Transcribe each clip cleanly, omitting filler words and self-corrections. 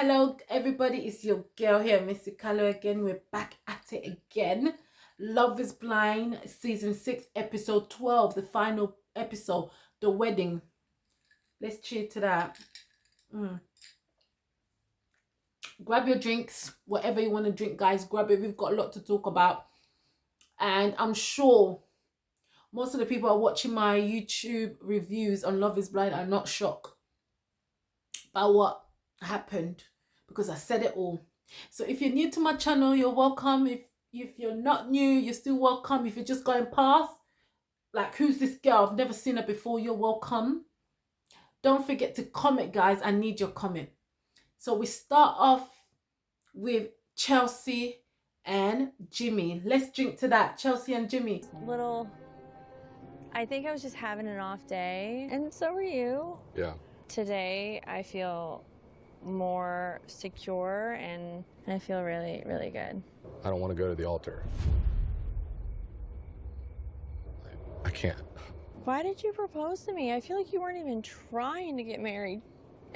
Hello, everybody. It's your girl here, Missy Callow again. We're back at it again. Love is Blind, season 6, episode 12, the final episode, the wedding. Let's cheer to that. Grab your drinks, whatever you want to drink, guys. Grab it. We've got a lot to talk about. And I'm sure most of the people who are watching my YouTube reviews on Love is Blind are not shocked by what happened, because I said it all. So if you're new to my channel, you're welcome. If you're not new, you're still welcome. If you're just going past, like, who's this girl? I've never seen her before, you're welcome. Don't forget to comment, guys. I need your comment. So we start off with Chelsea and Jimmy. Let's drink to that. Chelsea and Jimmy. I think I was just having an off day, and so were you. Yeah. Today, I feel more secure, and I feel really, really good. I don't want to go to the altar. I can't. Why did you propose to me? I feel like you weren't even trying to get married.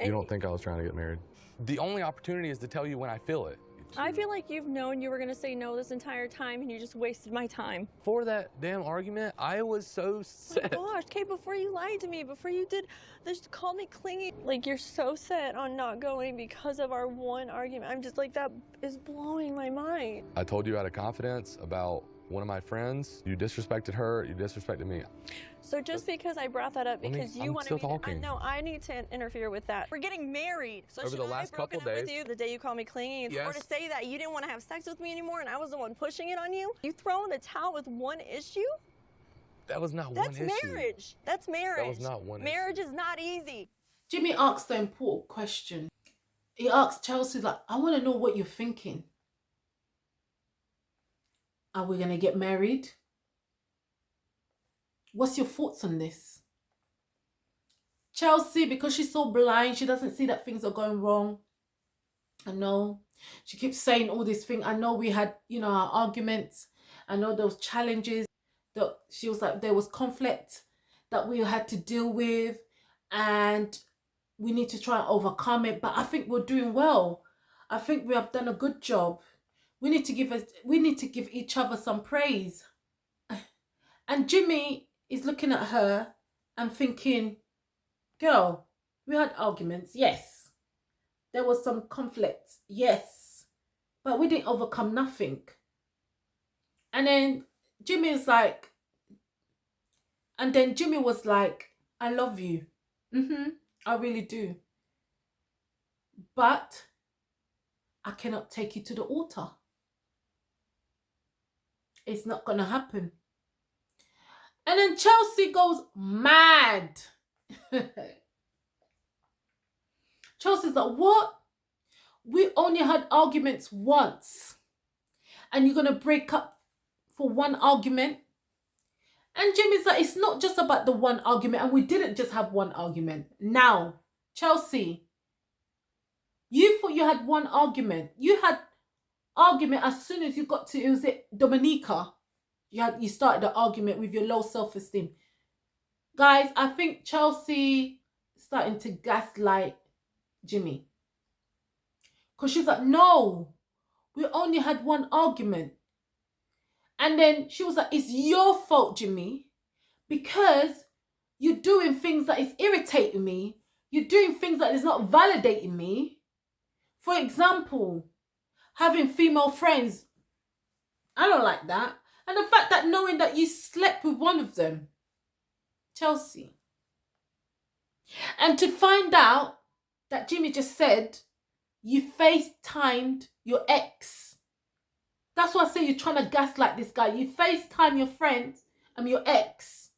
You don't think I was trying to get married? The only opportunity is to tell you when I feel it. I feel like you've known you were going to say no this entire time, and you just wasted my time. For that damn argument, I was so set. Oh my gosh, Kate, before you lied to me, before you did this, call me clingy. Like, you're so set on not going because of our one argument. I'm just like, that is blowing my mind. I told you out of confidence about one of my friends. You disrespected her, you disrespected me. So just because I brought that up because you wanted me to, talking. No, I need to interfere with that. We're getting married. So over the last couple days with you the day you called me clingy, yes. Or to say that you didn't want to have sex with me anymore and I was the one pushing it on you? You throw in the towel with one issue? That was not one issue. That's marriage. That's marriage. That was not one issue. Marriage is not easy. Jimmy asked the important question. He asked Chelsea, like, I want to know what you're thinking. Are we going to get married? What's your thoughts on this? Chelsea, because she's so blind, she doesn't see that things are going wrong. I know. She keeps saying all these things. I know we had, our arguments. I know those challenges. That she was like, there was conflict that we had to deal with. And we need to try and overcome it. But I think we're doing well. I think we have done a good job. We need to give each other some praise. And Jimmy is looking at her and thinking, girl, we had arguments, yes. There was some conflict, yes. But we didn't overcome nothing. And then Jimmy was like, I love you. I really do. But I cannot take you to the altar. It's not going to happen. And then Chelsea goes mad. Chelsea's like, what? We only had arguments once. And you're going to break up for one argument? And Jimmy's like, it's not just about the one argument. And we didn't just have one argument. Now, Chelsea, you thought you had one argument. You had argument as soon as you got to, was it Dominica? You started the argument with your low self-esteem. Guys, I think Chelsea starting to gaslight Jimmy. Because she's like, no, we only had one argument. And then she was like, it's your fault, Jimmy, because you're doing things that is irritating me. You're doing things that is not validating me. For example, having female friends. I don't like that. And the fact that knowing that you slept with one of them. Chelsea. And to find out that Jimmy just said you FaceTimed your ex. That's why I say you're trying to gaslight this guy. You FaceTime your friend and your ex.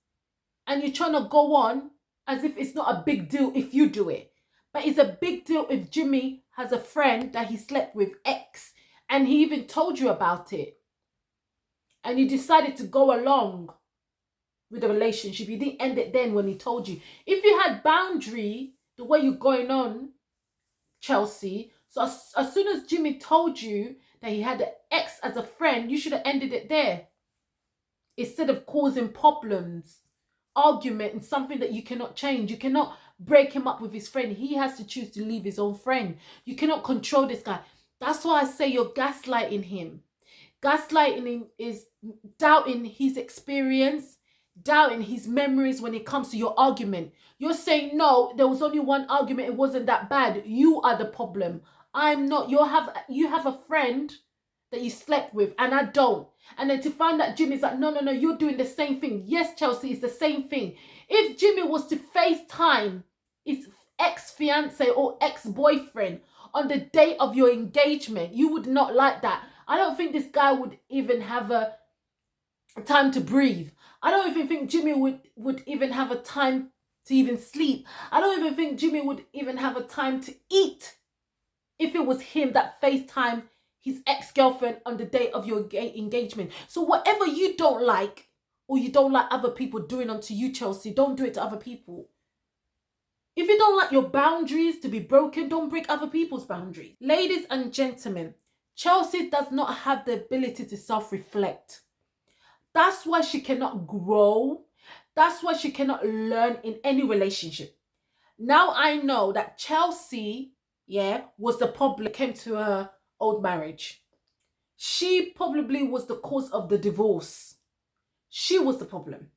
And you're trying to go on as if it's not a big deal if you do it. But it's a big deal if Jimmy has a friend that he slept with, ex. And he even told you about it. And you decided to go along with the relationship. You didn't end it then when he told you. If you had boundary, the way you're going on, Chelsea, so as soon as Jimmy told you that he had an ex as a friend, you should have ended it there. Instead of causing problems, argument, and something that you cannot change. You cannot break him up with his friend. He has to choose to leave his own friend. You cannot control this guy. That's why I say you're gaslighting him. Gaslighting him is doubting his experience, doubting his memories when it comes to your argument. You're saying, no, there was only one argument. It wasn't that bad. You are the problem. I'm not. You have a friend that you slept with and I don't. And then to find that Jimmy's like, no, you're doing the same thing. Yes, Chelsea, it's the same thing. If Jimmy was to FaceTime his ex-fiance or ex-boyfriend on the day of your engagement, you would not like that. I don't think this guy would even have a time to breathe. I don't even think Jimmy would even have a time to even sleep. I don't even think Jimmy would even have a time to eat if it was him that FaceTime his ex-girlfriend on the day of your engagement. So whatever you don't like, or you don't like other people doing unto you, Chelsea, don't do it to other people. If you don't like your boundaries to be broken, don't break other people's boundaries. Ladies and gentlemen, Chelsea does not have the ability to self-reflect. That's why she cannot grow. That's why she cannot learn in any relationship. Now I know that Chelsea, was the problem came to her old marriage. She probably was the cause of the divorce. She was the problem.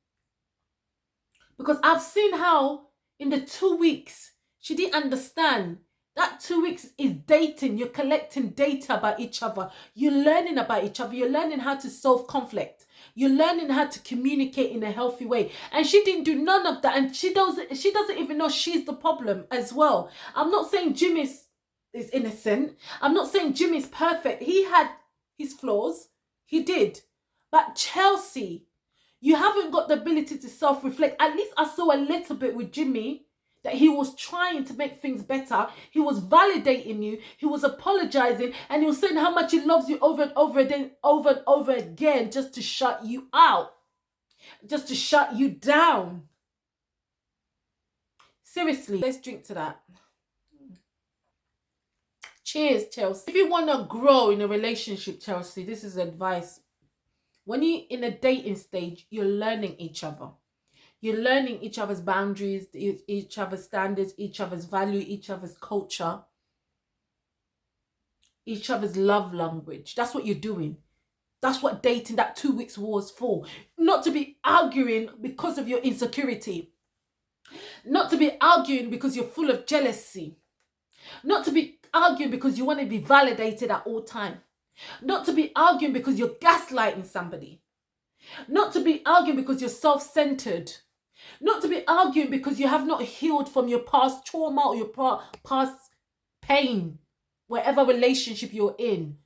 Because I've seen how in the 2 weeks, she didn't understand. That 2 weeks is dating. You're collecting data about each other. You're learning about each other. You're learning how to solve conflict. You're learning how to communicate in a healthy way. And she didn't do none of that. And she doesn't even know she's the problem as well. I'm not saying Jimmy is innocent. I'm not saying Jimmy's perfect. He had his flaws. He did. But Chelsea, you haven't got the ability to self-reflect. At least I saw a little bit with Jimmy that he was trying to make things better. He was validating you. He was apologizing. And he was saying how much he loves you over and over again just to shut you out. Just to shut you down. Seriously, let's drink to that. Cheers, Chelsea. If you want to grow in a relationship, Chelsea, this is advice. When you're in a dating stage, you're learning each other. You're learning each other's boundaries, each other's standards, each other's value, each other's culture, each other's love language. That's what you're doing. That's what dating, that 2 weeks was for. Not to be arguing because of your insecurity. Not to be arguing because you're full of jealousy. Not to be arguing because you want to be validated at all time. Not to be arguing because you're gaslighting somebody. Not to be arguing because you're self-centered. Not to be arguing because you have not healed from your past trauma or your past pain, whatever relationship you're in.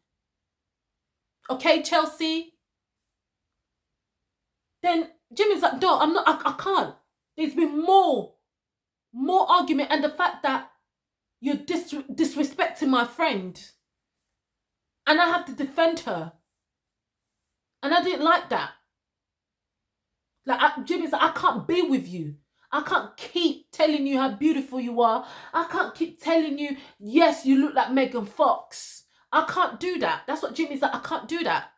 Okay, Chelsea? Then Jimmy's like, no, I'm not, I can't. There's been more argument, and the fact that you're disrespecting my friend. And I have to defend her. And I didn't like that. Like, Jimmy's like, I can't be with you. I can't keep telling you how beautiful you are. I can't keep telling you, yes, you look like Megan Fox. I can't do that. That's what Jimmy's like, I can't do that.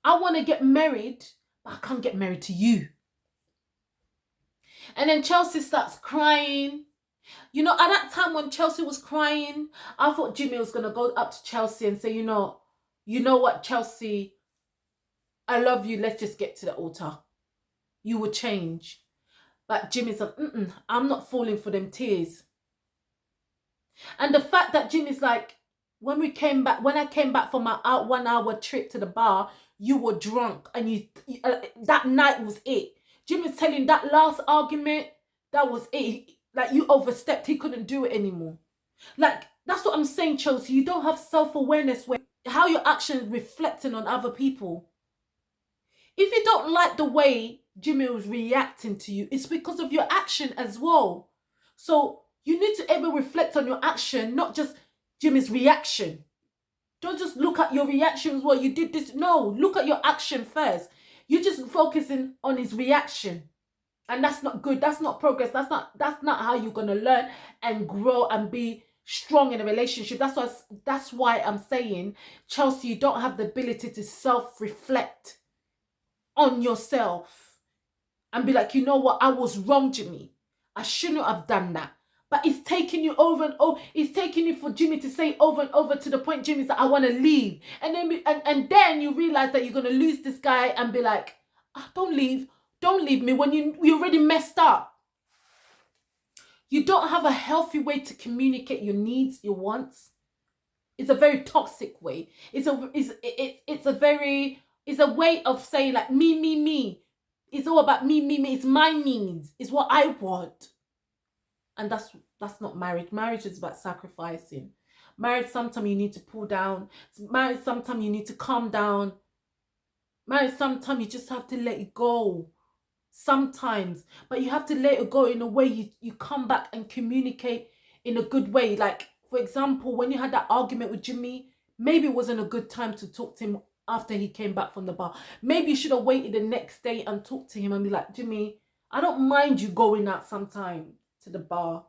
I want to get married, but I can't get married to you. And then Chelsea starts crying. You know, at that time when Chelsea was crying, I thought Jimmy was going to go up to Chelsea and say, you know what, Chelsea, I love you. Let's just get to the altar. You will change. But Jimmy's like, I'm not falling for them tears. And the fact that Jimmy's like, when I came back from my 1 hour trip to the bar, you were drunk. And that night was it. Jimmy's telling that last argument, that was it. Like, you overstepped. He couldn't do it anymore. Like, that's what I'm saying, Chelsea. You don't have self-awareness where how your actions reflecting on other people. If you don't like the way Jimmy was reacting to you, it's because of your action as well. So you need to ever reflect on your action, not just Jimmy's reaction. Don't just look at your reaction as well. You did this. No, look at your action first. You're just focusing on his reaction. And that's not good. That's not progress. That's not how you're going to learn and grow and be strong in a relationship. That's why I'm saying, Chelsea, you don't have the ability to self-reflect on yourself and be like, you know what? I was wrong, Jimmy. I shouldn't have done that. But it's taking you over and over. It's taking you for Jimmy to say over and over to the point Jimmy's like, I want to leave. And then you realize that you're going to lose this guy and be like, don't leave. Don't leave me when you already messed up. You don't have a healthy way to communicate your needs, your wants. It's a very toxic way. It's a way of saying like me. It's all about me. It's my needs. It's what I want. And that's not marriage. Marriage is about sacrificing. Marriage, sometimes you need to pull down. Marriage, sometimes you need to calm down. Marriage, sometimes you just have to let it go. Sometimes. But you have to let it go in a way you come back and communicate in a good way. Like, for example, when you had that argument with Jimmy, maybe it wasn't a good time to talk to him after he came back from the bar. Maybe you should have waited the next day and talked to him and be like, Jimmy, I don't mind you going out sometime to the bar,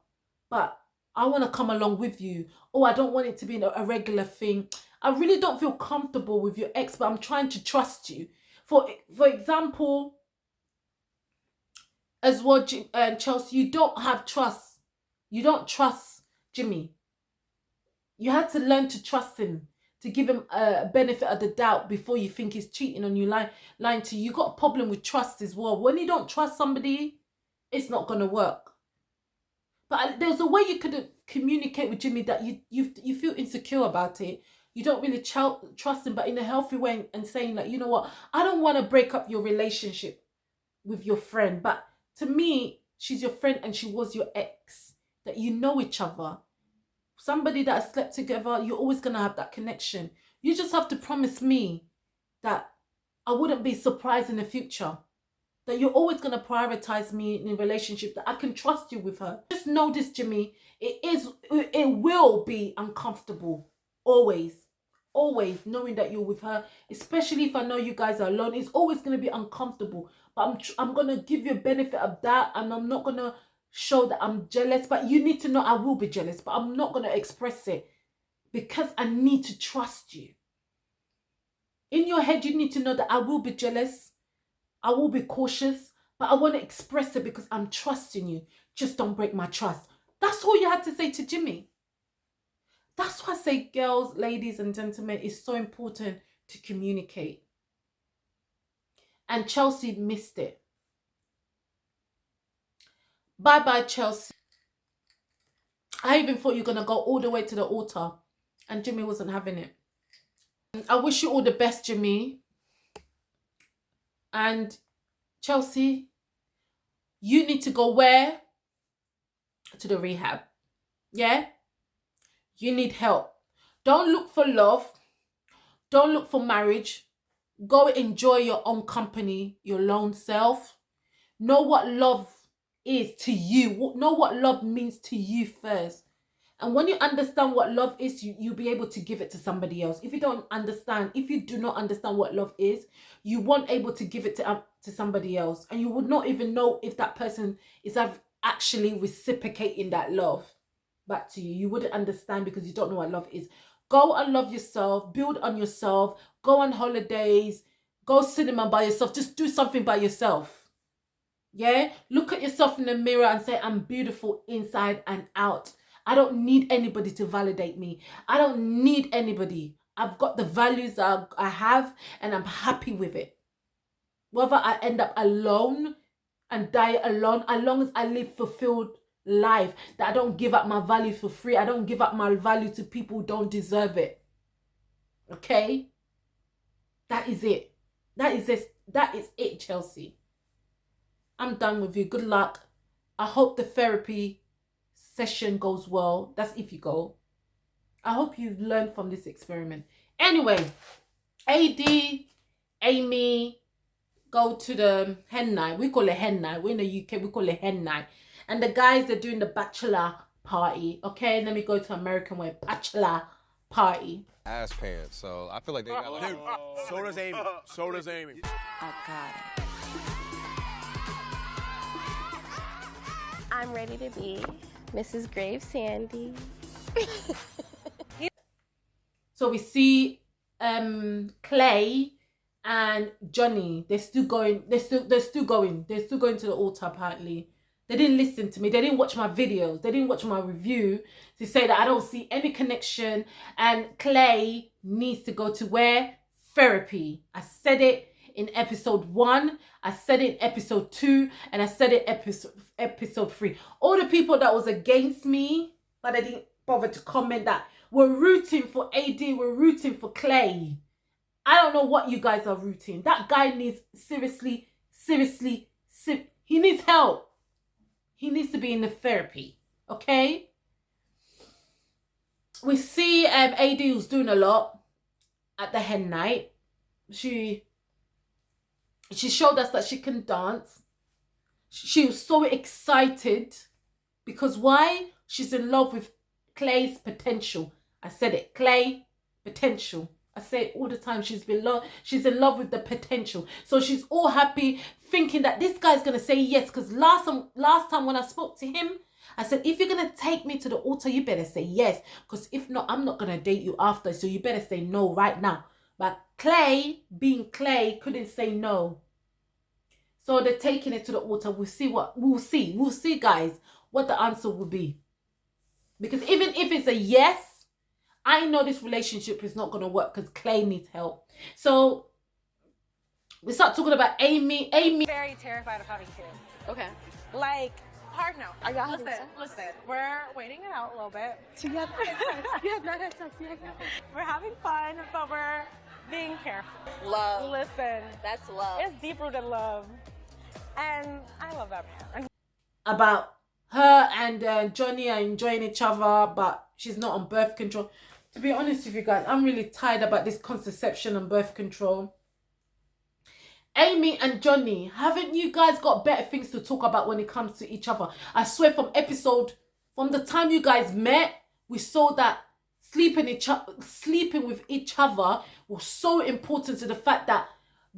but I want to come along with you. Oh, I don't want it to be a regular thing. I really don't feel comfortable with your ex, but I'm trying to trust you. For example, as well, Chelsea, you don't have trust. You don't trust Jimmy. You had to learn to trust him, to give him a benefit of the doubt before you think he's cheating on you, lying to you. You got a problem with trust as well. When you don't trust somebody, it's not going to work. But there's a way you could communicate with Jimmy that you feel insecure about it. You don't really trust him, but in a healthy way, and saying like, you know what, I don't want to break up your relationship with your friend, but to me, she's your friend and she was your ex, that you know each other. Somebody that has slept together, you're always going to have that connection. You just have to promise me that I wouldn't be surprised in the future. That you're always going to prioritize me in a relationship, that I can trust you with her. Just know this, Jimmy. It will be uncomfortable. Always. Always knowing that you're with her. Especially if I know you guys are alone. It's always going to be uncomfortable. But I'm going to give you a benefit of that. And I'm not going to show that I'm jealous. But you need to know I will be jealous. But I'm not going to express it. Because I need to trust you. In your head, you need to know that I will be jealous. I will be cautious, but I want to express it because I'm trusting you. Just don't break my trust. That's all you had to say to Jimmy. That's why I say, girls, ladies and gentlemen, it's so important to communicate. And Chelsea missed it. Bye-bye, Chelsea. I even thought you were going to go all the way to the altar, and Jimmy wasn't having it. I wish you all the best, Jimmy. And Chelsea, you need to go where? To the rehab. Yeah? You need help. Don't look for love. Don't look for marriage. Go enjoy your own company, your lone self. Know what love is to you. Know what love means to you first. And when you understand what love is, you'll be able to give it to somebody else. If you don't understand, if you do not understand what love is, you won't able to give it to somebody else. And you would not even know if that person is actually reciprocating that love back to you. You wouldn't understand because you don't know what love is. Go and love yourself. Build on yourself. Go on holidays. Go cinema by yourself. Just do something by yourself. Yeah? Look at yourself in the mirror and say, I'm beautiful inside and out. I don't need anybody to validate me. I don't need anybody. I've got the values that I have and I'm happy with it. Whether I end up alone and die alone, as long as I live fulfilled life, that I don't give up my value for free. I don't give up my value to people who don't deserve it. Okay? That is it. That is it, Chelsea. I'm done with you. Good luck. I hope the therapy session goes well. That's if you go. I hope you've learned from this experiment. Anyway, AD, Amy, go to the hen night. We call it hen night. We're in the UK. We call it hen night. And the guys, they're doing the bachelor party. Okay, let me go to American way. Bachelor party. Ass pants, so I feel like they got like... Dude, so does Amy. So does Amy. I got it. I'm ready to be Mrs. Grave Sandy. So we see Clay and Johnny. They're still going to the altar apparently. They didn't listen to me. They didn't watch my videos. They didn't watch my review to say that I don't see any connection and Clay needs to go to where? Therapy. I said it in episode 1. I said it in episode 2. And I said it episode 3. All the people that was against me, but they didn't bother to comment, that were rooting for AD, were rooting for Clay. I don't know what you guys are rooting. That guy needs seriously, he needs help. He needs to be in the therapy, okay? We see AD who's doing a lot at the hen night. She showed us that she can dance. She was so excited because why? She's in love with Clay's potential. I said it, Clay potential. I say it all the time. She's in love with the potential. So she's all happy, thinking that this guy's gonna say yes. Because last time when I spoke to him, I said, if you're gonna take me to the altar, you better say yes. Because if not, I'm not gonna date you after. So you better say no right now. But Clay, being Clay, couldn't say no. So they're taking it to the altar. We'll see, guys, what the answer will be. Because even if it's a yes, I know this relationship is not going to work because Clay needs help. So we start talking about Amy. Very terrified of having kids. Okay. Like, hard no. Are y'all listen, having sex? listen. We're waiting it out a little bit. So you have not had sex yet? We're having fun, but we're being careful. Love. Listen, That's love. it's deep-rooted love. And I love that man. About her and Johnny are enjoying each other, but she's not on birth control. To be honest with you guys, I'm really tired about this contraception and birth control. Amy and Johnny, haven't you guys got better things to talk about when it comes to each other? I swear from the time you guys met, we saw that sleeping with each other was so important to the fact that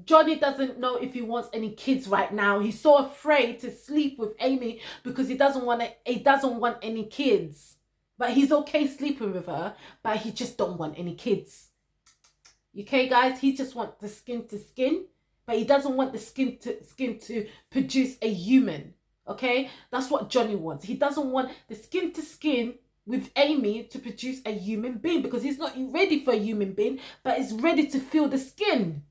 Johnny doesn't know if he wants any kids right now. He's so afraid to sleep with Amy because he doesn't want any kids. But he's okay sleeping with her, but he just don't want any kids. Okay, guys? He just wants the skin to skin, but he doesn't want the skin to produce a human. Okay? That's what Johnny wants. He doesn't want the skin to skin with Amy to produce a human being because he's not ready for a human being, but he's ready to feel the skin.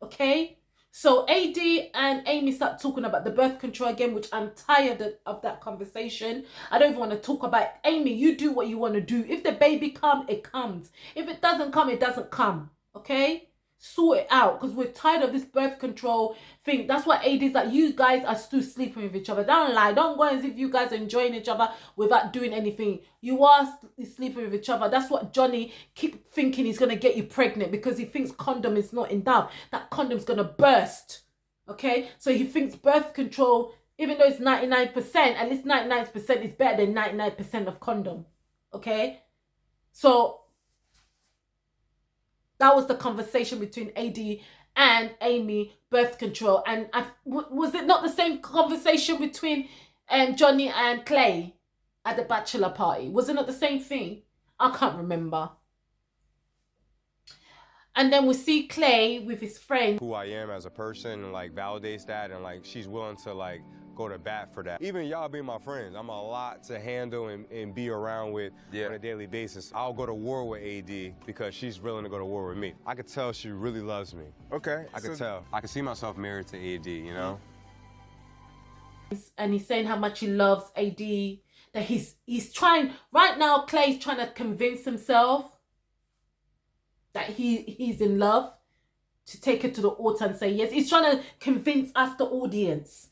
Okay? So AD and Amy start talking about the birth control again, which I'm tired of that conversation. I don't even want to talk about it. Amy, you do what you want to do. If the baby comes, it comes. If it doesn't come, it doesn't come. Okay? Sort it out because we're tired of this birth control thing. That's why AD is like, you guys are still sleeping with each other. Don't lie. Don't go as if you guys are enjoying each other without doing anything. You are sleeping with each other. That's what Johnny keep thinking he's going to get you pregnant because he thinks condom is not enough. That condom's going to burst. Okay? So he thinks birth control, even though it's 99%, at least 99% is better than 99% of condom. Okay? So that was the conversation between AD and Amy, birth control. And was it not the same conversation between Johnny and Clay at the bachelor party? Was it not the same thing? I can't remember. And then we see Clay with his friend. Who I am as a person and like validates that, and like she's willing to like go to bat for that. Even y'all being my friends, I'm a lot to handle and be around with on a daily basis. I'll go to war with AD because she's willing to go to war with me. I could tell she really loves me. Okay. I could tell. I could see myself married to AD, you know? And he's saying how much he loves AD, that he's trying, right now Clay's trying to convince himself that he's in love, to take it to the altar and say yes. He's trying to convince us, the audience.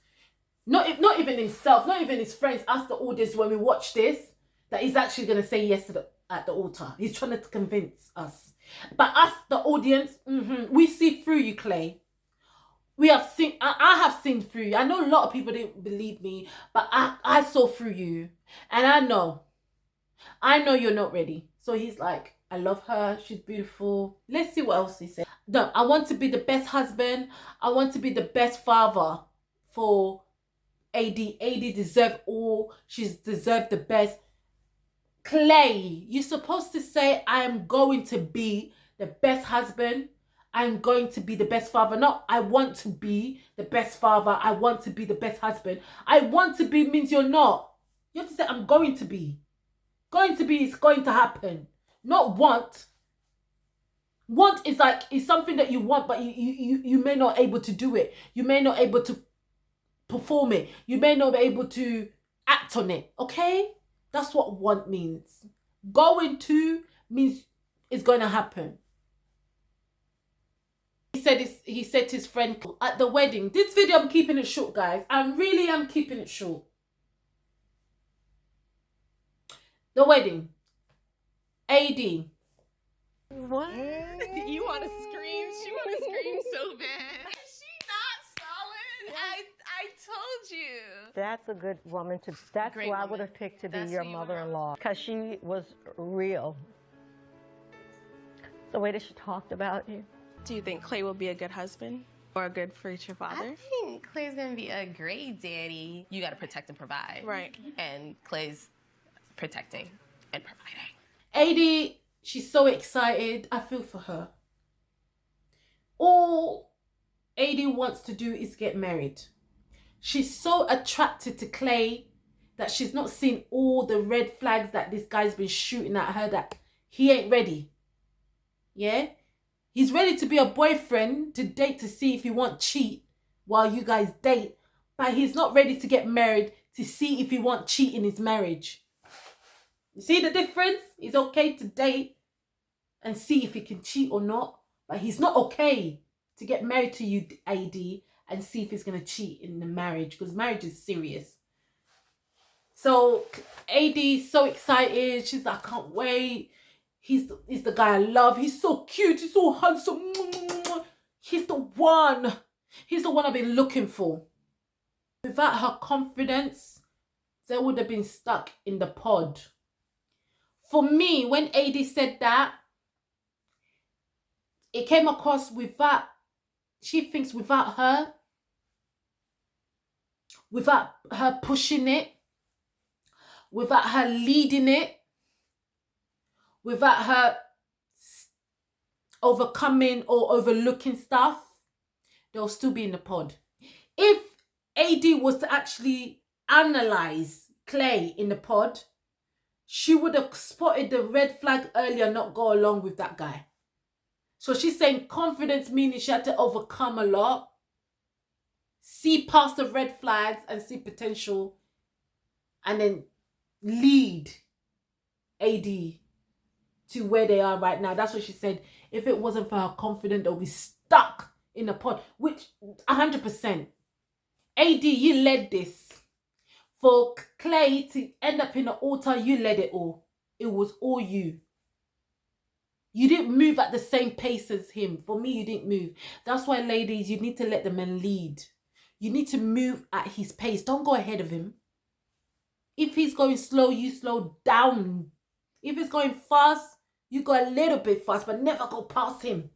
Not even himself, not even his friends, us the audience, when we watch this, that he's actually going to say yes at the altar. He's trying to convince us. But us, the audience, we see through you, Clay. We have seen, I have seen through you. I know a lot of people didn't believe me, but I saw through you. And I know you're not ready. So he's like, I love her. She's beautiful. Let's see what else he said. No, I want to be the best husband. I want to be the best father for AD. AD deserved all. She's deserved the best. Clay, you're supposed to say, I am going to be the best husband. I'm going to be the best father. Not I want to be the best father. I want to be the best husband. I want to be means you're not. You have to say I'm going to be. Going to be is going to happen. Not want. Want is like is something that you want, but you may not able to do it. You may not able to perform it. You may not be able to act on it. Okay? That's what want means. Going to means it's going to happen. He said to his friend at the wedding. This video I'm keeping it short, guys. I really am keeping it short. The wedding. AD. What? You want to scream? She want to scream so bad. She not solid. I told you. That's a good woman to. That's Great who I woman. would have picked to be That's your who you would mother-in-law because she was real. The way that she talked about you. Do you think Clay will be a good husband or a good future father? I think Clay's gonna be a great daddy. You gotta protect and provide. Right. And Clay's protecting and providing. AD, she's so excited. I feel for her. All AD wants to do is get married. She's so attracted to Clay that she's not seen all the red flags that this guy's been shooting at her that he ain't ready. Yeah? He's ready to be a boyfriend to date to see if he won't cheat while you guys date. But he's not ready to get married to see if he won't cheat in his marriage. You see the difference? He's okay to date and see if he can cheat or not. But he's not okay to get married to you, AD, and see if he's going to cheat in the marriage. Because marriage is serious. So AD's so excited. She's like, I can't wait. He's the guy I love. He's so cute. He's so handsome. He's the one. He's the one I've been looking for. Without her confidence, they would have been stuck in the pod. For me, when AD said that, it came across without, she thinks without her pushing it, without her leading it, without her overcoming or overlooking stuff, they'll still be in the pod. If AD was to actually analyze Clay in the pod, she would have spotted the red flag earlier, not go along with that guy. So she's saying confidence, meaning she had to overcome a lot, see past the red flags and see potential, and then lead AD to where they are right now. That's what she said. If it wasn't for her confidence, they'll be stuck in the pod, which 100%. AD, you led this. For Clay to end up in the altar, you led it all. It was all you. You didn't move at the same pace as him. For me, you didn't move. That's why, ladies, you need to let the man lead. You need to move at his pace. Don't go ahead of him. If he's going slow, you slow down. If it's going fast, you go a little bit fast, but never go past him.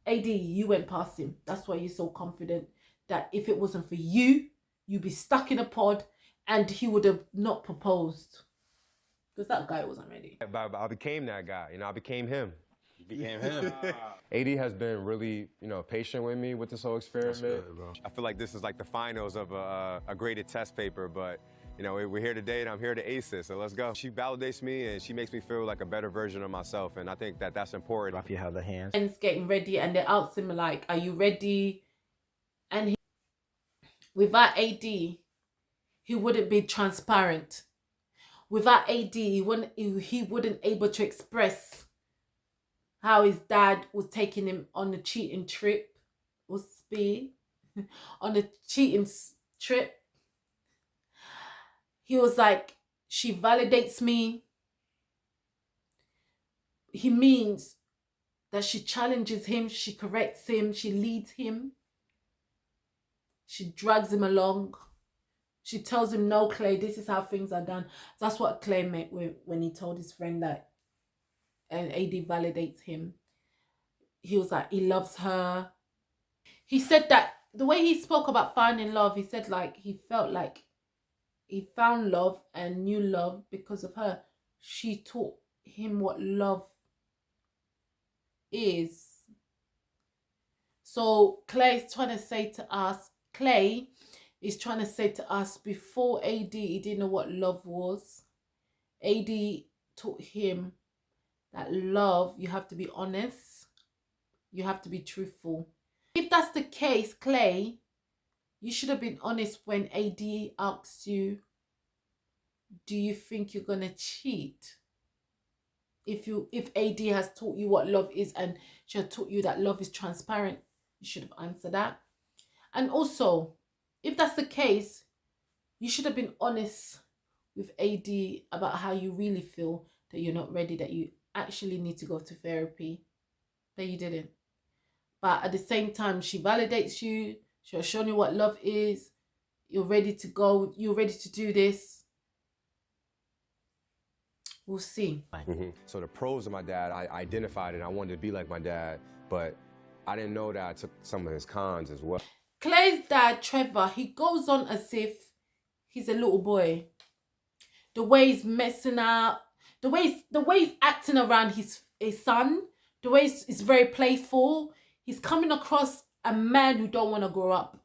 AD, you went past him. That's why you're so confident that if it wasn't for you, you'd be stuck in a pod and he would have not proposed. Because that guy wasn't ready. But I became that guy, I became him. You became him. AD has been really, patient with me with this whole experiment. That's good, bro. I feel like this is like the finals of a graded test paper, but we're here today and I'm here to ace it, so let's go. She validates me and she makes me feel like a better version of myself, and I think that that's important. If you have the hands. Friends getting ready and they asked him like, are you ready? And he, without AD, he wouldn't be transparent. Without AD, he wouldn't able to express how his dad was taking him on a cheating trip. On a cheating trip. He was like, she validates me. He means that she challenges him, she corrects him, she leads him. She drags him along. She tells him, no, Clay, this is how things are done. That's what Clay meant when he told his friend that and AD validates him. He was like, he loves her. He said that the way he spoke about finding love, he said like he felt like he found love and knew love because of her. She taught him what love is. So Clay is trying to say to us, before AD, he didn't know what love was. AD taught him that love, you have to be honest. You have to be truthful. If that's the case, Clay, you should have been honest when AD asks you, do you think you're gonna cheat? If AD has taught you what love is and she had taught you that love is transparent, you should have answered that. And also, if that's the case, you should have been honest with AD about how you really feel, that you're not ready, that you actually need to go to therapy. That you didn't. But at the same time, she validates you. She has shown you what love is. You're ready to go. You're ready to do this. We'll see. So the pros of my dad, I identified it. I wanted to be like my dad, but I didn't know that I took some of his cons as well. Clay's dad, Trevor, he goes on as if he's a little boy. The way he's messing up, the way he's acting around his son, the way he's very playful. He's coming across a man who don't want to grow up.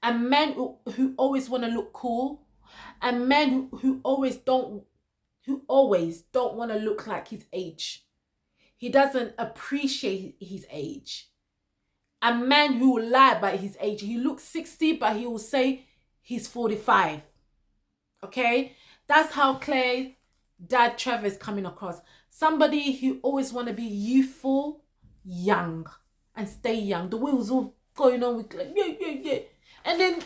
A man who always want to look cool. A man who always don't want to look like his age. He doesn't appreciate his age. A man who will lie about his age. He looks 60, but he will say he's 45. Okay? That's how Clay's dad, Trevor, is coming across. Somebody who always want to be youthful, young, and stay young. The way was all going on with like, yeah. And then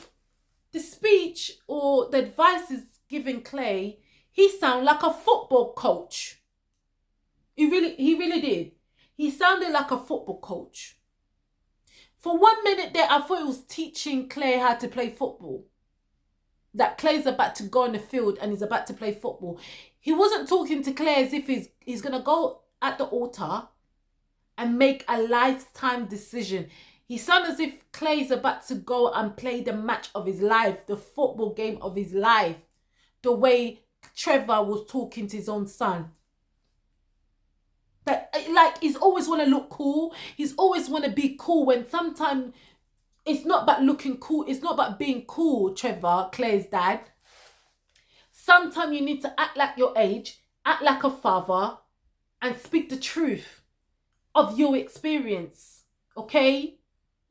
the speech or the advice is given Clay, he sounded like a football coach. He really did. He sounded like a football coach. For 1 minute there, I thought he was teaching Clay how to play football. That Clay's about to go on the field and he's about to play football. He wasn't talking to Clay as if he's going to go at the altar and make a lifetime decision. He sounded as if Clay's about to go and play the match of his life, the football game of his life. The way Trevor was talking to his own son. That, like, he's always want to look cool. He's always want to be cool when sometimes it's not about looking cool. It's not about being cool, Trevor, Clay's dad. Sometimes you need to act like your age, act like a father, and speak the truth of your experience, okay?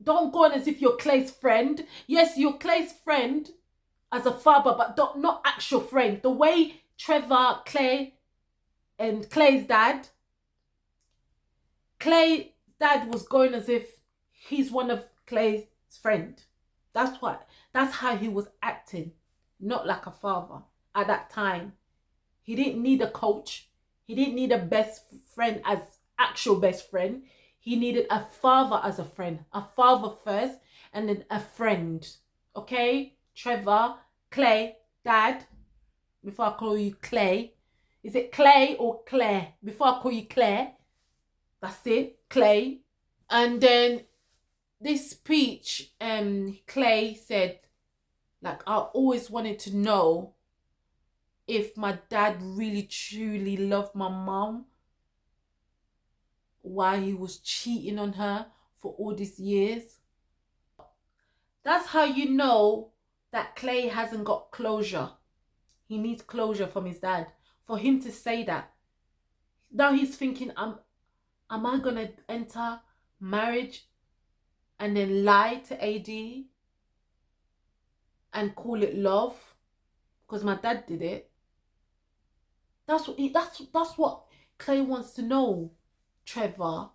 Don't go on as if you're Clay's friend. Yes, you're Clay's friend as a father, but not actual friend. The way Trevor, Clay, and Clay's dad was going as if he's one of Clay's friend. That's how he was acting, not like a father at that time. He didn't need a coach. He didn't need a best friend as actual best friend. He needed a father as a friend. A father first and then a friend. Okay? Trevor, Clay, dad. Before I call you Clay. Is it Clay or Claire? Before I call you Claire. That's it. Clay. And then this speech, Clay said, like, I always wanted to know if my dad really truly loved my mom, why he was cheating on her for all these years. That's how you know that Clay hasn't got closure. He needs closure from his dad. For him to say that. Now he's thinking, am I going to enter marriage and then lie to AD and call it love? Because my dad did it. That's what Clay wants to know, Trevor.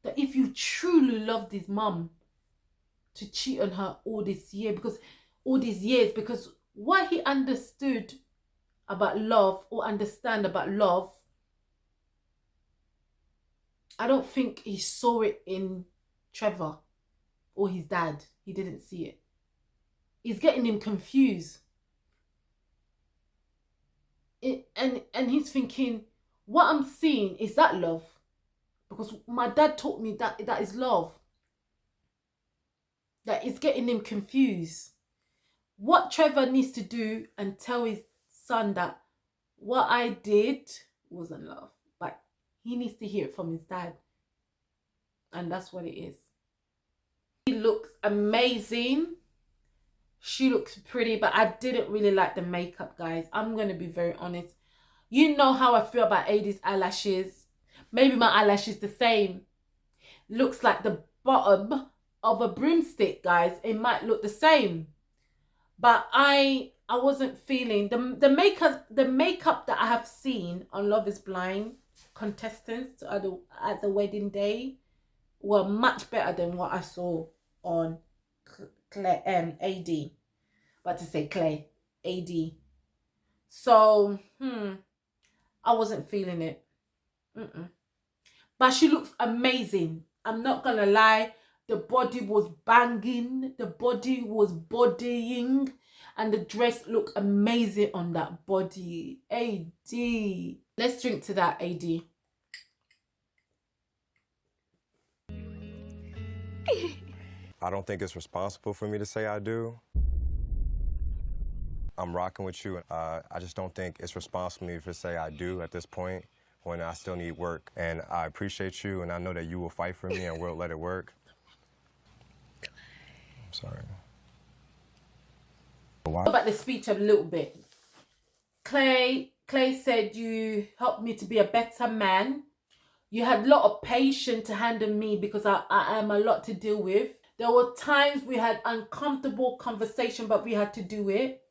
That if you truly loved his mum, to cheat on her all these years, because what he understood about love or understand about love, I don't think he saw it in Trevor or his dad. He didn't see it. He's getting him confused. And he's thinking, what I'm seeing, is that love? Because my dad taught me that is love. That is getting him confused. What Trevor needs to do and tell his son that what I did wasn't love. But he needs to hear it from his dad. And that's what it is. looks amazing. She looks pretty, but I didn't really like the makeup, guys. I'm going to be very honest. You know how I feel about AD's eyelashes. Maybe my eyelashes the same. Looks like the bottom of a broomstick, guys. It might look the same. But I wasn't feeling the makeup that I have seen on Love is Blind contestants at the wedding day were much better than what I saw on AD. But to say Clay, AD. So, I wasn't feeling it. But she looks amazing. I'm not gonna lie. The body was banging. The body was bodying. And the dress looked amazing on that body. AD. Let's drink to that, AD. I don't think it's responsible for me to say I do. I'm rocking with you. I just don't think it's responsible for me to say I do at this point when I still need work. And I appreciate you, and I know that you will fight for me and we'll let it work. I'm sorry. Why? About the speech a little bit. Clay said you helped me to be a better man. You had a lot of patience to handle me because I am a lot to deal with. There were times we had uncomfortable conversation, but we had to do it.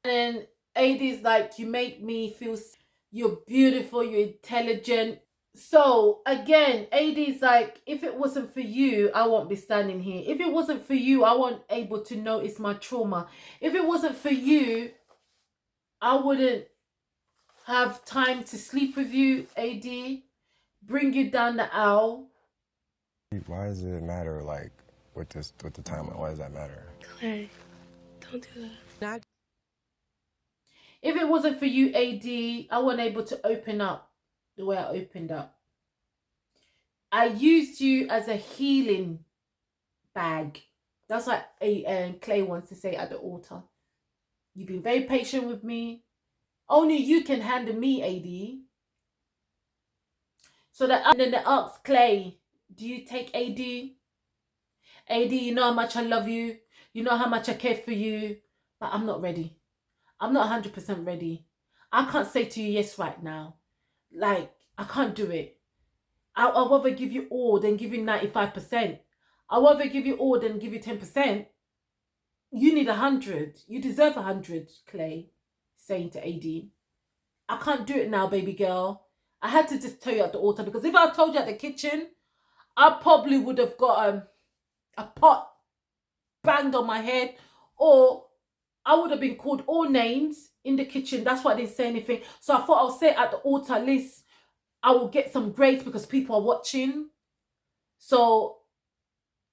And AD's like, you make me feel you're beautiful, you're intelligent. So again, AD's like, if it wasn't for you, I won't be standing here. If it wasn't for you, I won't able to notice my trauma. If it wasn't for you, I wouldn't have time to sleep with you, AD. Bring you down the aisle. Why does it matter, like, with the timeline? Why does that matter? Clay, don't do that. If it wasn't for you, AD, I wasn't able to open up the way I opened up. I used you as a healing bag. That's what Clay wants to say at the altar. You've been very patient with me. Only you can handle me, AD. So and then they asked Clay, do you take AD? AD, you know how much I love you. You know how much I care for you. But I'm not ready. I'm not 100% ready. I can't say to you yes right now. Like, I can't do it. I'll rather give you all than give you 95%. I'll rather give you all than give you 10%. You need 100. You deserve 100, Clay, saying to AD. I can't do it now, baby girl. I had to just tell you at the altar because if I told you at the kitchen, I probably would have got a pot banged on my head, or I would have been called all names in the kitchen. That's why I didn't say anything. So I thought I'll say it at the altar. At least I will get some grace because people are watching. So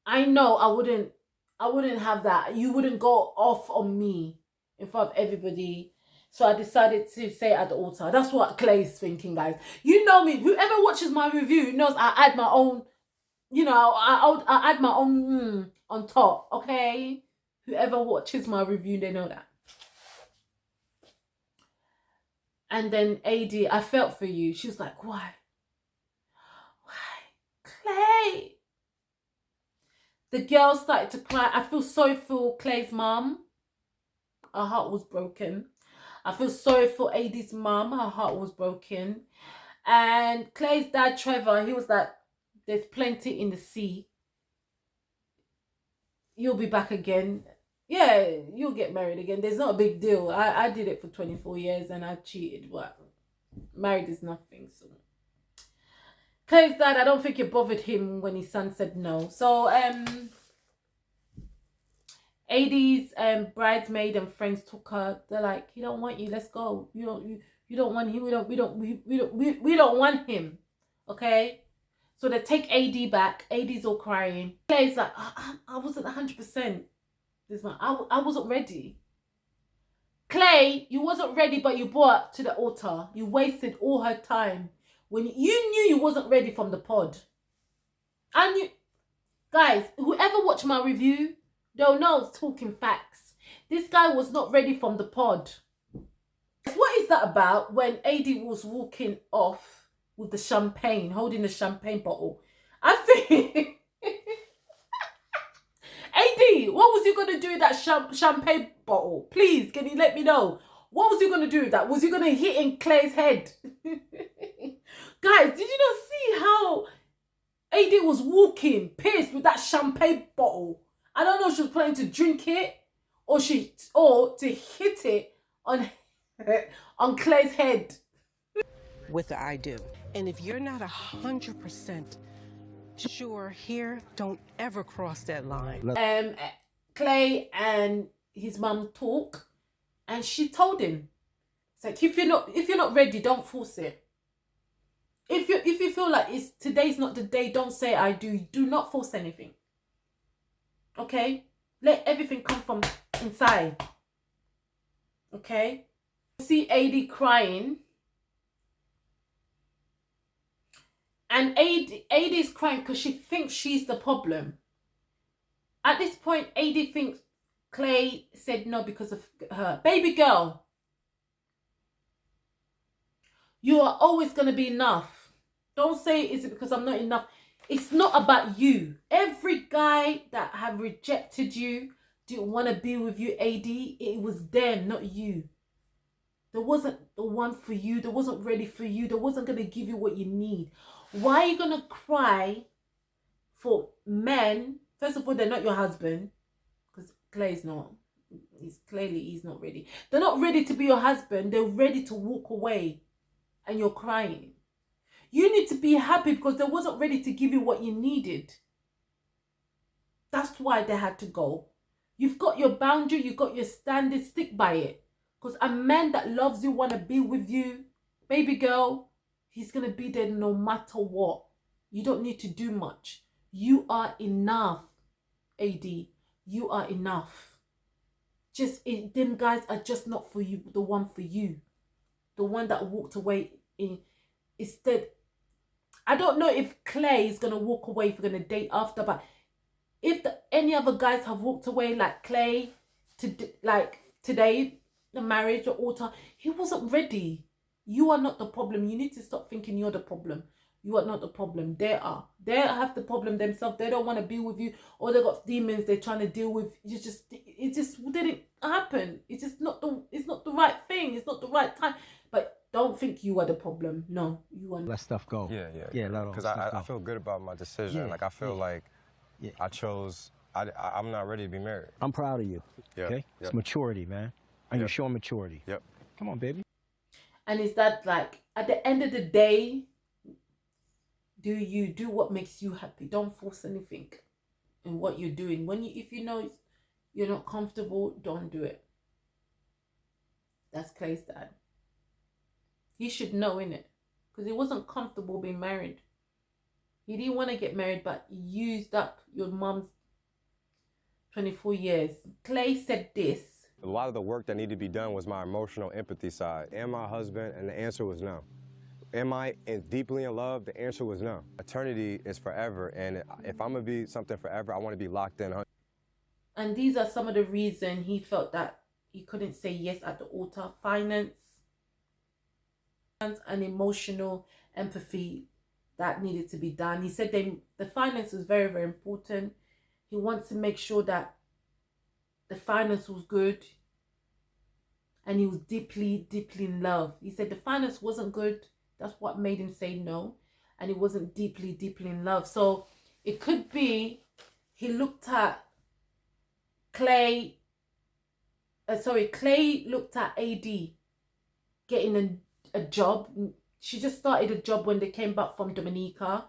I know I wouldn't have that. You wouldn't go off on me in front of everybody. So I decided to say it at the altar. That's what Clay's thinking, guys. You know me. Whoever watches my review knows I add my own, you know, I add my own on top, okay? Whoever watches my review, they know that. And then AD, I felt for you. She was like, why? Why? Clay. The girl started to cry. I feel sorry for Clay's mom. Her heart was broken. I feel sorry for AD's mom. Her heart was broken. And Clay's dad, Trevor, he was like, there's plenty in the sea. You'll be back again. Yeah, you'll get married again. There's not a big deal. I did it for 24 years and I cheated. What? Married is nothing. So Clay's dad, I don't think it bothered him when his son said no. So AD's bridesmaid and friends took her. They're like, he don't want you. Let's go. You don't want him. We don't want him. Okay. So they take AD back. AD's all crying. Clay's like, I wasn't 100%. This man, I wasn't ready. Clay, you wasn't ready, but you brought her to the altar. You wasted all her time when you knew you wasn't ready from the pod. And you, guys, whoever watched my review, they'll know I was talking facts. This guy was not ready from the pod. What is that about when AD was walking off with the champagne, holding the champagne bottle? I think T, what was you gonna do with that champagne bottle? Please, can you let me know? What was you gonna do with that? Was you gonna hit in Clay's head? Guys, did you not see how AD was walking pissed with that champagne bottle? I don't know if she was planning to drink it or to hit it on on Clay's head. With the I do. And if you're not 100% sure here, don't ever cross that line. Clay and his mum talk, and she told him, it's like, if you're not ready, don't force it. If you feel like today's not the day, don't say I do. Do not force anything. Okay? Let everything come from inside. Okay? See AD crying. And AD is crying because she thinks she's the problem. At this point, AD thinks Clay said no because of her. Baby girl, you are always going to be enough. Don't say, is it because I'm not enough? It's not about you. Every guy that have rejected you, didn't want to be with you, AD, it was them, not you. There wasn't the one for you. There wasn't ready for you. There wasn't going to give you what you need. Why are you going to cry for men? First of all, they're not your husband. Because Clay's not. He's not ready. They're not ready to be your husband. They're ready to walk away. And you're crying. You need to be happy because they wasn't ready to give you what you needed. That's why they had to go. You've got your boundary. You've got your standard. Stick by it. Because a man that loves you, want to be with you, baby girl, he's going to be there no matter what. You don't need to do much. You are enough, AD. You are enough. Them guys are just not for you, the one for you. The one that walked away instead. I don't know if Clay is going to walk away if you're going to date after, but if any other guys have walked away like Clay, like today, the marriage, the altar, he wasn't ready. You are not the problem. You need to stop thinking you're the problem. You are not the problem. They are. They have the problem themselves. They don't want to be with you, or they got demons they're trying to deal with. It just didn't happen. It's just not the right thing. It's not the right time. But don't think you are the problem. No, you are. Let stuff go. Yeah. Because I feel good about my decision. Yeah, like I feel like I chose. I'm not ready to be married. I'm proud of you. Yeah. Okay? It's maturity, man. And you're showing maturity. Yep. Come on, baby. And is that like, at the end of the day, do you do what makes you happy? Don't force anything in what you're doing. If you know you're not comfortable, don't do it. That's Clay's dad. He should know, innit? Because he wasn't comfortable being married. He didn't want to get married, but he used up your mom's 24 years. Clay said this. A lot of the work that needed to be done was my emotional empathy side. Am I a husband? And the answer was no. Am I deeply in love? The answer was no. Eternity is forever, and if I'm gonna be something forever, I want to be locked in. And these are some of the reasons he felt that he couldn't say yes at the altar. Finance and emotional empathy that needed to be done. He said the finance was very, very important. He wants to make sure that the finance was good, and he was deeply, deeply in love. He said the finance wasn't good. That's what made him say no, and he wasn't deeply, deeply in love. So it could be he looked at Clay. Clay looked at AD getting a job. She just started a job when they came back from Dominica.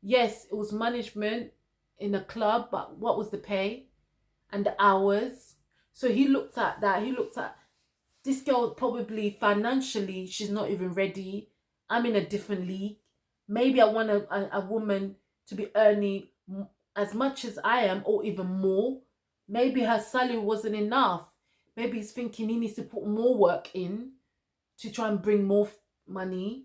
Yes, it was management in a club, but what was the pay and the hours? So he looked at that. He looked at this girl, probably financially, she's not even ready. I'm in a different league. Maybe I want a woman to be earning as much as I am or even more. Maybe her salary wasn't enough. Maybe he's thinking he needs to put more work in to try and bring more money.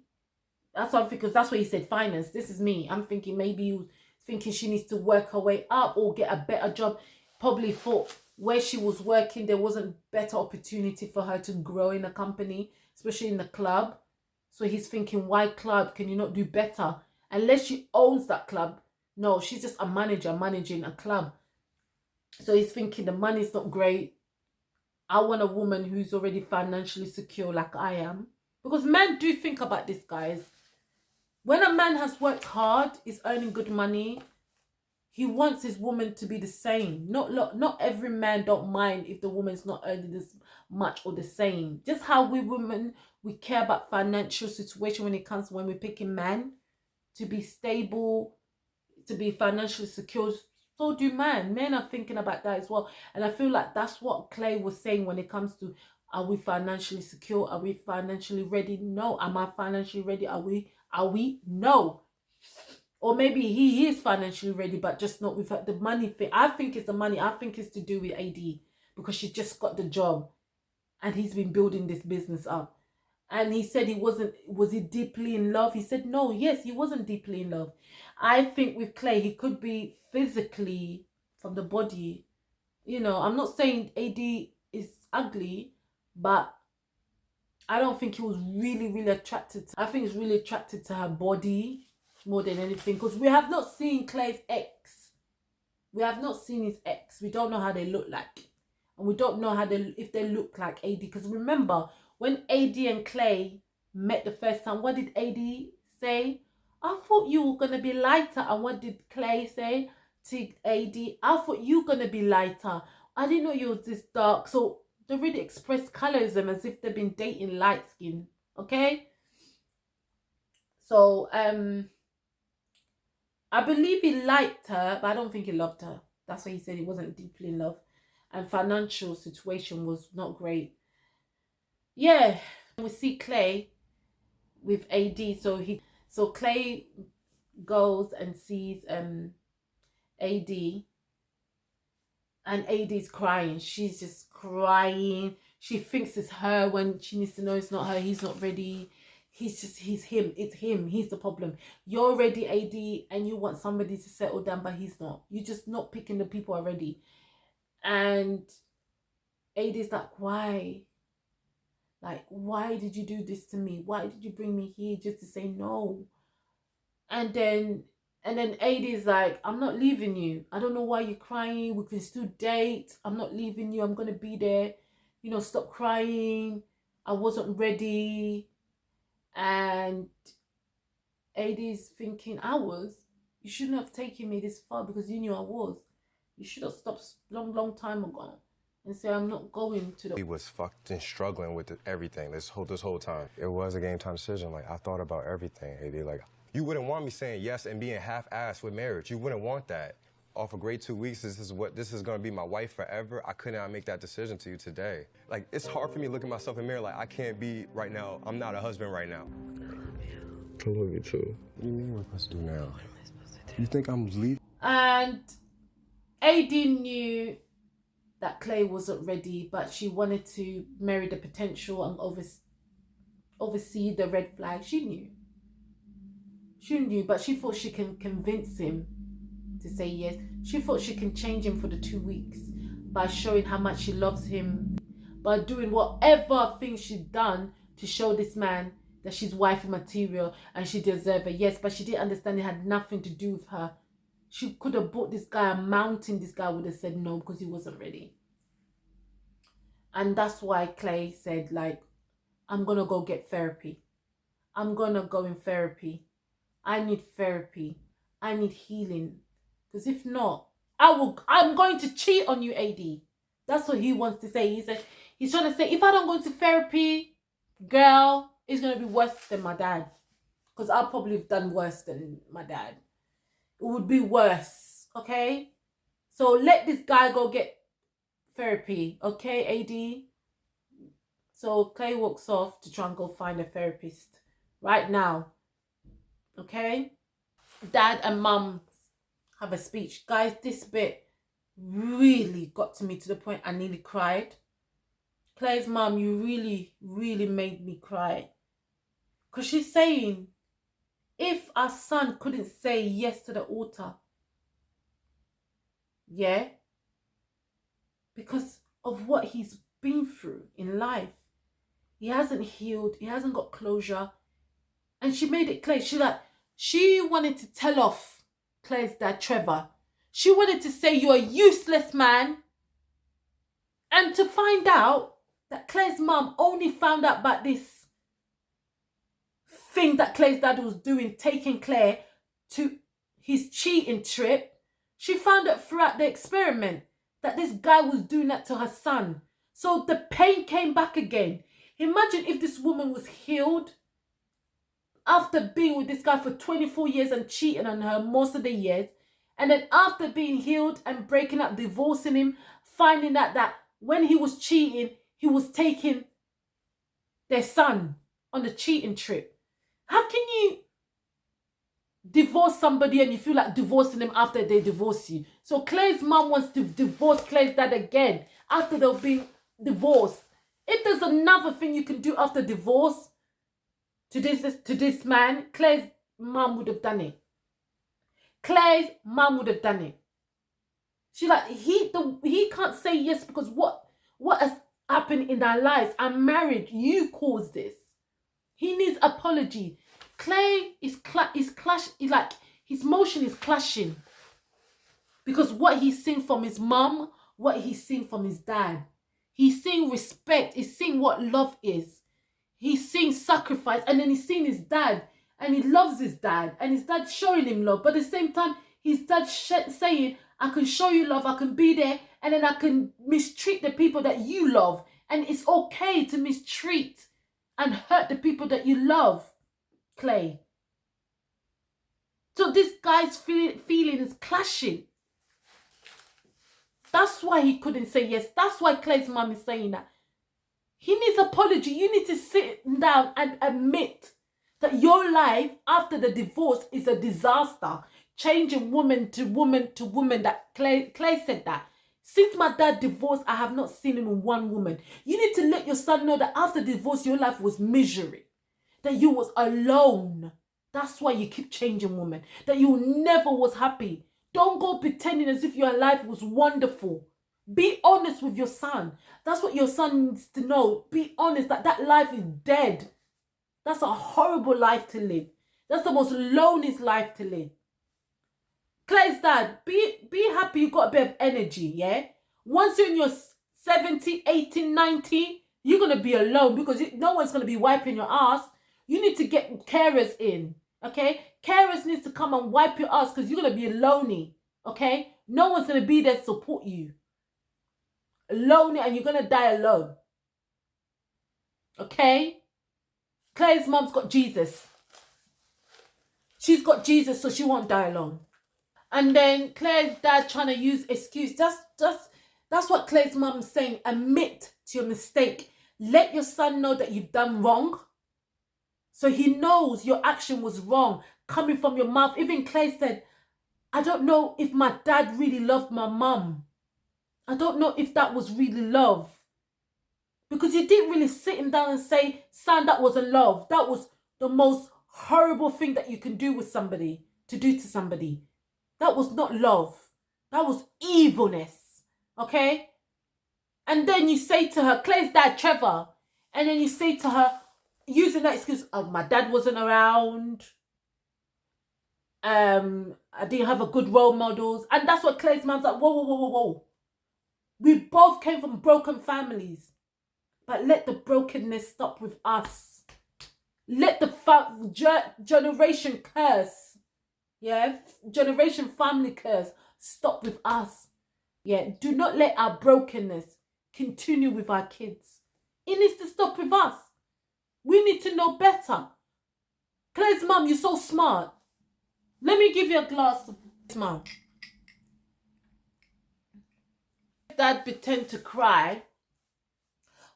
That's what I'm thinking, because that's what he said, finance. This is me. I'm thinking maybe he was thinking she needs to work her way up or get a better job. Probably thought where she was working, there wasn't better opportunity for her to grow in a company, especially in the club. So he's thinking, why club? Can you not do better? Unless she owns that club. No, she's just a manager managing a club. So he's thinking the money's not great. I want a woman who's already financially secure like I am. Because men do think about this, guys. When a man has worked hard, is earning good money, he wants his woman to be the same. Not every man don't mind if the woman's not earning this much or the same. Just how we women, we care about financial situation when it comes to when we're picking men to be stable, to be financially secure. So do men. Men are thinking about that as well. And I feel like that's what Clay was saying when it comes to, are we financially secure? Are we financially ready? No. Am I financially ready? Are we? No. Or maybe he is financially ready, but just not with the money thing. I think it's the money. I think it's to do with AD, because she just got the job and he's been building this business up. And he said he wasn't, was he deeply in love? He said no, yes, he wasn't deeply in love. I think with Clay, he could be physically from the body. You know, I'm not saying AD is ugly, but I don't think he was really attracted. I think he's really attracted to her body more than anything, because we have not seen Clay's ex. We have not seen his ex. We don't know how they look like. And we don't know how if they look like AD. Because remember, when AD and Clay met the first time, what did AD say? I thought you were going to be lighter. And what did Clay say to AD? I thought you were going to be lighter. I didn't know you was this dark. So they really express colorism as if they've been dating light skin. Okay? So, I believe he liked her, but I don't think he loved her. That's why he said he wasn't deeply in love. And financial situation was not great. Yeah, we see Clay with AD. So Clay goes and sees AD, and AD's crying. She's just crying. She thinks it's her when she needs to know it's not her. He's not ready. He's him. It's him. He's the problem. You're ready, AD, and you want somebody to settle down, but he's not. You're just not picking the people already. And AD's like, why? Like, why did you do this to me? Why did you bring me here just to say no? And then AD's like, I'm not leaving you. I don't know why you're crying. We can still date. I'm not leaving you. I'm going to be there. You know, stop crying. I wasn't ready. And AD's thinking, you shouldn't have taken me this far because you knew I was. You should have stopped long time ago and say, I'm not going to the... He was fucking struggling with everything this whole time. It was a game time decision. Like, I thought about everything, AD. Like, you wouldn't want me saying yes and being half-assed with marriage. You wouldn't want that. Off a great 2 weeks, this is going to be my wife forever. I could not make that decision to you today. Like, it's hard for me looking myself in the mirror like, I can't be right now. I'm not a husband right now. I love you too. What do you mean we're supposed to do now? What am I supposed to do? You think I'm leaving? And AD knew that Clay wasn't ready, but she wanted to marry the potential and oversee the red flag. She knew, but she thought she can convince him to say yes. She thought she can change him for the 2 weeks by showing how much she loves him, by doing whatever things she'd done to show this man that she's wifey material and she deserves a yes. But she didn't understand it had nothing to do with her. She could have bought this guy a mountain. This guy would have said no because he wasn't ready. And that's why Clay said, like, I'm going to go get therapy. I'm going to go in therapy. I need therapy. I need healing. Because if not, I'm going to cheat on you, AD. That's what he wants to say. He's trying to say, if I don't go into therapy, girl, it's going to be worse than my dad. Because I'll probably have done worse than my dad. It would be worse, okay? So let this guy go get therapy, okay, AD? So Clay walks off to try and go find a therapist right now, okay? Dad and mum have a speech. Guys, this bit really got to me to the point I nearly cried. Clay's mum, you really made me cry. Because she's saying, if our son couldn't say yes to the altar, yeah, because of what he's been through in life, he hasn't healed, he hasn't got closure. And she made it clear, she wanted to tell off Claire's dad, Trevor. She wanted to say you're a useless man. And to find out that Claire's mum only found out about this thing that Claire's dad was doing, taking Claire to his cheating trip, she found out throughout the experiment that this guy was doing that to her son. So the pain came back again. Imagine if this woman was healed after being with this guy for 24 years and cheating on her most of the years. And then after being healed and breaking up, divorcing him, finding out that when he was cheating, he was taking their son on the cheating trip. How can you divorce somebody and you feel like divorcing them after they divorce you? So Claire's mom wants to divorce Claire's dad again after they've been divorced. If there's another thing you can do after divorce to this man, Claire's mom would have done it. Claire's mom would have done it. She like, he can't say yes because what has happened in our lives? I'm married. You caused this. He needs apology. Claire is like his motion is clashing because what he's seen from his mom, what he's seen from his dad, he's seeing respect. He's seeing what love is. He's seeing sacrifice, and then he's seeing his dad, and he loves his dad, and his dad showing him love. But at the same time, his dad saying, "I can show you love. I can be there, and then I can mistreat the people that you love, and it's okay to mistreat and hurt the people that you love." Clay. So this guy's feeling is clashing. That's why he couldn't say yes. That's why Clay's mom is saying that. He needs apology. You need to sit down and admit that your life after the divorce is a disaster. Changing woman to woman to woman. That Clay said that. Since my dad divorced, I have not seen him with one woman. You need to let your son know that after divorce, your life was misery. That you was alone. That's why you keep changing women. That you never was happy. Don't go pretending as if your life was wonderful. Be honest with your son. That's what your son needs to know. Be honest that life is dead. That's a horrible life to live. That's the most loneliest life to live. Claire's dad, be happy you got a bit of energy, yeah? Once you're in your 70, 80, 90, you're going to be alone because no one's going to be wiping your ass. You need to get carers in, okay? Carers needs to come and wipe your ass because you're going to be lonely, okay? No one's going to be there to support you. Lonely, and you're going to die alone. Okay? Claire's mom's got Jesus. She's got Jesus, so she won't die alone. And then Claire's dad trying to use excuse. That's what Claire's mom is saying. Admit to your mistake. Let your son know that you've done wrong. So he knows your action was wrong, coming from your mouth. Even Claire said, I don't know if my dad really loved my mum. I don't know if that was really love. Because you didn't really sit him down and say, son, that wasn't love. That was the most horrible thing that you can do with somebody, to do to somebody. That was not love. That was evilness. Okay? And then you say to her, Claire's dad, Trevor. And then you say to her, using that excuse, oh, my dad wasn't around. I didn't have a good role models. And that's what Claire's mom's like, whoa. We both came from broken families. But let the brokenness stop with us. Let the generation curse. Yeah, generation family curse stop with us. Yeah, do not let our brokenness continue with our kids. It needs to stop with us. We need to know better. Claire's mom, you're so smart. Let me give you a glass of mom. Dad pretend to cry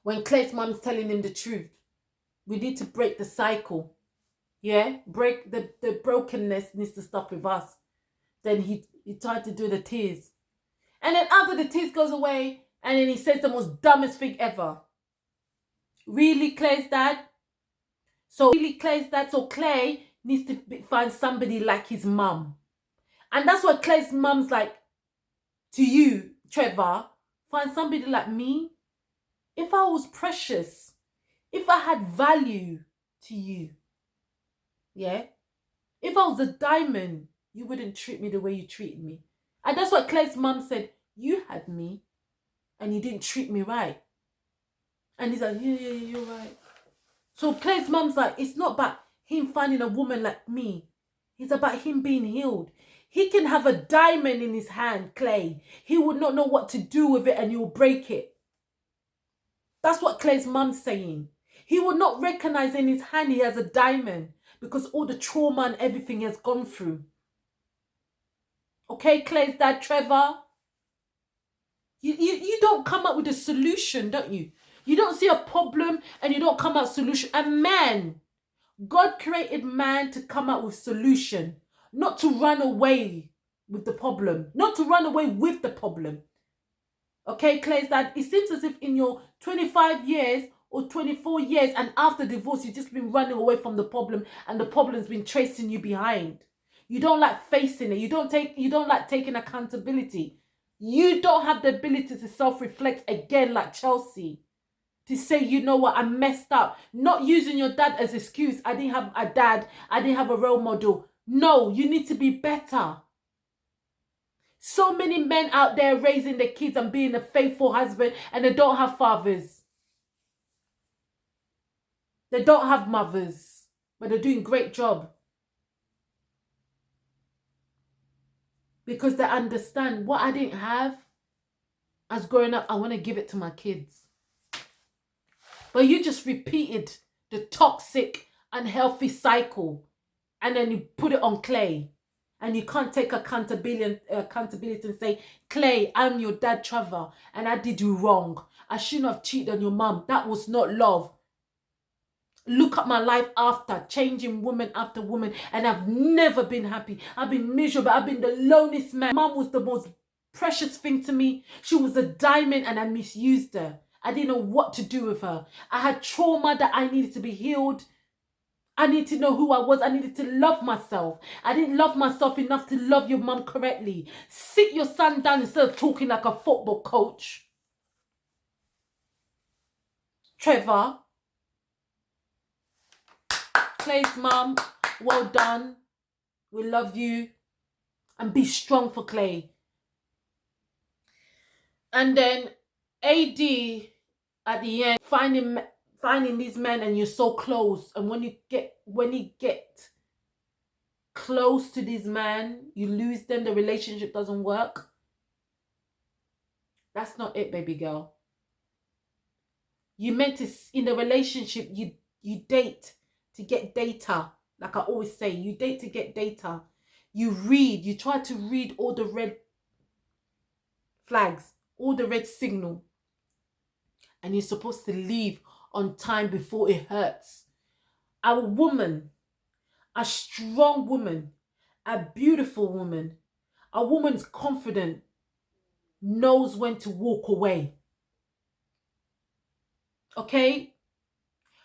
when Claire's mom's telling him the truth. We need to break the cycle. Yeah? Break the brokenness needs to stop with us. Then he tried to do the tears. And then after the tears goes away, and then he says the most dumbest thing ever. Really, Claire's dad? So Claire needs to find somebody like his mum. And that's what Claire's mum's like to you, Trevor. Find somebody like me. If I was precious, if I had value to you, yeah? If I was a diamond, you wouldn't treat me the way you treated me. And that's what Clay's mum said. You had me and you didn't treat me right. And he's like, yeah, you're right. So Clay's mum's like, it's not about him finding a woman like me. It's about him being healed. He can have a diamond in his hand, Clay. He would not know what to do with it and you'll break it. That's what Clay's mum's saying. He would not recognize in his hand he has a diamond because all the trauma and everything he has gone through. Okay, Clay's dad, Trevor. You don't come up with a solution, don't you? You don't see a problem and you don't come up with a solution. And man, God created man to come up with solution, not to run away with the problem, not to run away with the problem. Okay, Clay's dad, it seems as if in your 25 years or 24 years and after divorce, you've just been running away from the problem and the problem's been chasing you behind. You don't like facing it. You don't like taking accountability. You don't have the ability to self-reflect again like Chelsea. To say, you know what, I messed up. Not using your dad as excuse. I didn't have a dad. I didn't have a role model. No, you need to be better. So many men out there raising their kids and being a faithful husband and they don't have fathers. They don't have mothers. But they're doing a great job. Because they understand what I didn't have as growing up, I want to give it to my kids. But you just repeated the toxic, unhealthy cycle and then you put it on Clay. And you can't take accountability and say, Clay, I'm your dad, Trevor, and I did you wrong. I shouldn't have cheated on your mum. That was not love. Look at my life after, changing woman after woman, and I've never been happy. I've been miserable. I've been the loneliest man. Mum was the most precious thing to me. She was a diamond and I misused her. I didn't know what to do with her. I had trauma that I needed to be healed. I need to know who I was. I needed to love myself. I didn't love myself enough to love your mum correctly. Sit your son down instead of talking like a football coach. Trevor. Clay's mum, well done. We love you. And be strong for Clay. And then AD at the end, finding these men and you're so close. And when you get close to these men, you lose them, the relationship doesn't work. That's not it, baby girl. You meant to, in the relationship, you date to get data. Like I always say, you date to get data. You read, you try to read all the red flags, all the red signal. And you're supposed to leave on time before it hurts. A woman, a strong woman, a beautiful woman, a woman's confident, knows when to walk away. Okay?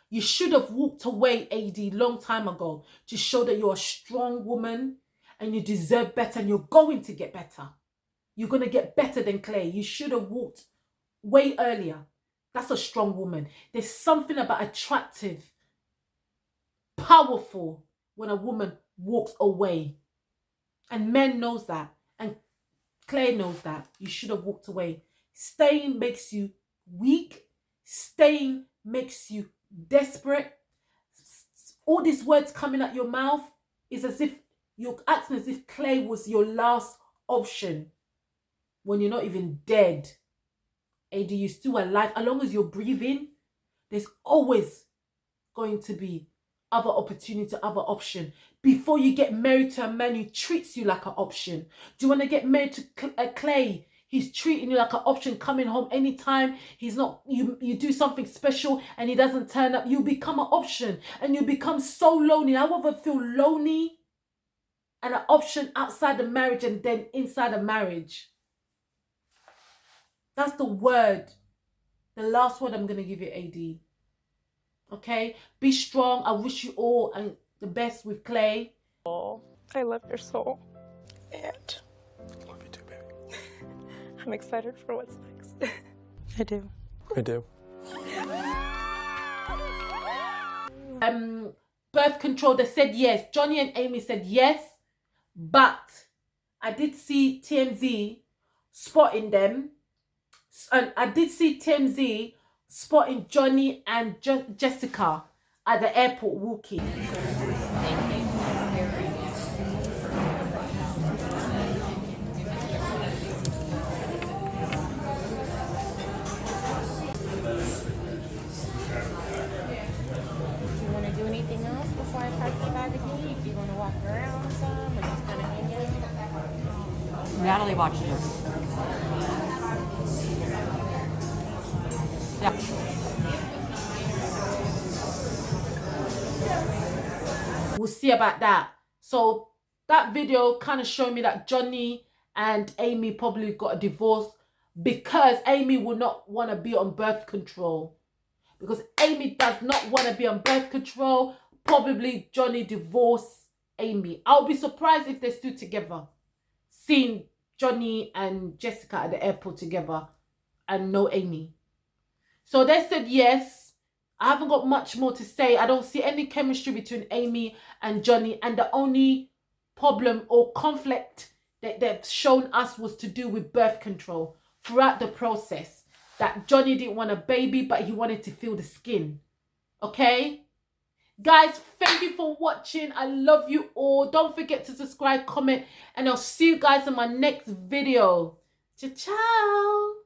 You should have walked away, AD, long time ago to show that you're a strong woman and you deserve better and you're going to get better. You're going to get better than Clay. You should have walked way earlier. That's a strong woman. There's something about attractive, powerful when a woman walks away. And men knows that. And Clay knows that. You should have walked away. Staying makes you weak. Staying makes you desperate. All these words coming out your mouth is as if you're acting as if Clay was your last option when you're not even dead. AD, you're still alive. As long as you're breathing, there's always going to be other opportunity, other option. Before you get married to a man who treats you like an option. Do you want to get married to Clay? He's treating you like an option, coming home anytime. He's not, you do something special and he doesn't turn up. You become an option and you become so lonely. I ever feel lonely and an option outside the marriage and then inside a marriage. That's the word. The last word I'm going to give you, AD. Okay? Be strong. I wish you all the best with Clay. Oh, I love your soul. And Love you too, baby. I'm excited for what's next. I do. I do. Birth control, they said yes. Johnny and Amy said yes, but I did see TMZ spotting them. And I did see TMZ spotting Johnny and Jessica at the airport walking. Do anything else before I park the bag again? If you want to walk around some or just kind of hang out? Natalie watches her. Yeah. We'll see about that. So that video kind of showed me that Johnny and Amy probably got a divorce because Amy will not want to be on birth control. Because Amy does not want to be on birth control. Probably Johnny divorced Amy. I'll be surprised if they're still together. Seeing Johnny and Jessica at the airport together and no Amy. So they said yes. I haven't got much more to say. I don't see any chemistry between Amy and Johnny. And the only problem or conflict that they've shown us was to do with birth control throughout the process. That Johnny didn't want a baby, but he wanted to feel the skin. Okay? Guys, thank you for watching. I love you all. Don't forget to subscribe, comment, and I'll see you guys in my next video. Ciao, ciao.